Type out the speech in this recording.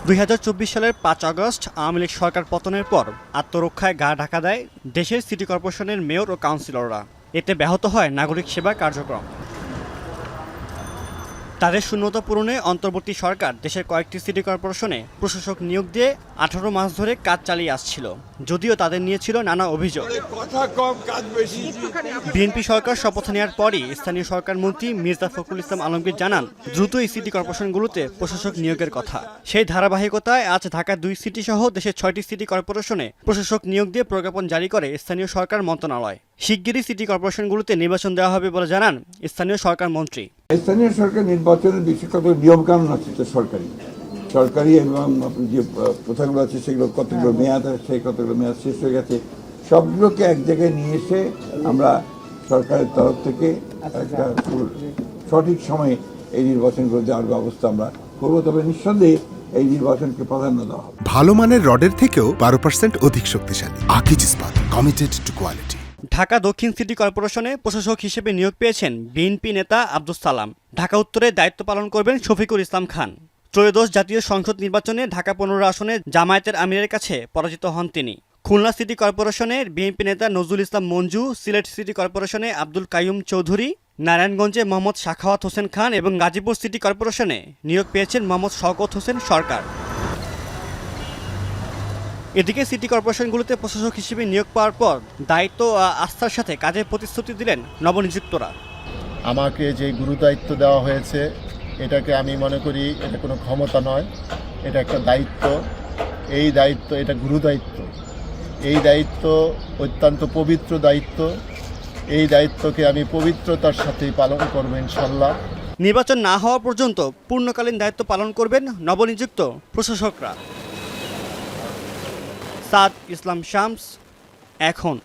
2024 সালের 5 আগস্ট আওয়ামী লীগ সরকার পতনের পর আত্মরক্ষায় গা ঢাকা দেয় দেশের সিটি কর্পোরেশনের মেয়র ও কাউন্সিলররা। এতে ব্যাহত হয় নাগরিক সেবা কার্যক্রম। তাদের শূন্যতা পূরণে অন্তর্বর্তী সরকার দেশের কয়েকটি সিটি কর্পোরেশনে প্রশাসক নিয়োগ দিয়ে 18 মাস ধরে কাজ চালিয়ে আসছিল, যদিও তাদের নিয়ে ছিল নানা অভিযোগ। বিএনপি সরকার শপথ নেওয়ার পরই স্থানীয় সরকার মন্ত্রী মির্জা ফখরুল ইসলাম আলমগীর জানান দ্রুত এই সিটি কর্পোরেশনগুলোতে প্রশাসক নিয়োগের কথা। সেই ধারাবাহিকতায় আজ ঢাকা 2 সিটি সহ দেশের 6টি সিটি কর্পোরেশনে প্রশাসক নিয়োগ দিয়ে প্রজ্ঞাপন জারি করে স্থানীয় সরকার মন্ত্রণালয়। শিগগিরই সিটি কর্পোরেশনগুলোতে নির্বাচন দেওয়া হবে বলে জানান স্থানীয় সরকার মন্ত্রী। স্থানীয় সরকার নির্বাচনের বিশেষত নিয়মকানুন আছে তো সরকারি এবং যে প্রথাগুলো আছে সেগুলো কতগুলো মেয়াদ আছে, কতগুলো মেয়াদ শেষ হয়ে গেছে, সবগুলোকে এক জায়গায় নিয়ে এসে আমরা সরকারের তরফ থেকে একটা সঠিক সময়ে এই নির্বাচনগুলো দেওয়ার ব্যবস্থা আমরা করবো। তবে নিঃসন্দেহে এই নির্বাচনকে প্রাধান্য দেওয়া হবে। ভালো মানের রডের থেকেও 12% অধিক শক্তিশালী। আকিজ ইস্পাত, কমিটেড টু কোয়ালিটি। ঢাকা দক্ষিণ সিটি কর্পোরেশনে প্রশাসক হিসেবে নিয়োগ পেয়েছেন বিএনপি নেতা আব্দুস সালাম। ঢাকা উত্তরে দায়িত্ব পালন করবেন শফিকুল ইসলাম খান। ত্রয়োদশ জাতীয় সংসদ নির্বাচনে ঢাকা 15 আসনে জামায়াতের আমিরের কাছে পরাজিত হন তিনি। খুলনা সিটি কর্পোরেশনের বিএনপি নেতা নজরুল ইসলাম মঞ্জু, সিলেট সিটি কর্পোরেশনে আব্দুল কাইয়ুম চৌধুরী, নারায়ণগঞ্জে মোহাম্মদ সাখাওয়াত হোসেন খান এবং গাজীপুর সিটি কর্পোরেশনে নিয়োগ পেয়েছেন মোহাম্মদ শওকত হোসেন সরকার। এদিকে সিটি কর্পোরেশনগুলোতে প্রশাসক হিসেবে নিয়োগ পাওয়ার পর দায়িত্ব ও আস্থার সাথে কাজের প্রতিশ্রুতি দিলেন নবনিযুক্তরা। আমাকে যে গুরুদায়িত্ব দেওয়া হয়েছে এটাকে আমি মনে করি এটা কোনো ক্ষমতা নয়, এটা একটা দায়িত্ব। এই দায়িত্ব, এটা গুরুদায়িত্ব। এই দায়িত্ব অত্যন্ত পবিত্র দায়িত্ব। এই দায়িত্বকে আমি পবিত্রতার সাথেই পালন করব ইনশাল্লাহ। নির্বাচন না হওয়া পর্যন্ত পূর্ণকালীন দায়িত্ব পালন করবেন নবনিযুক্ত প্রশাসকরা। সাদ ইসলাম শামস, এখন।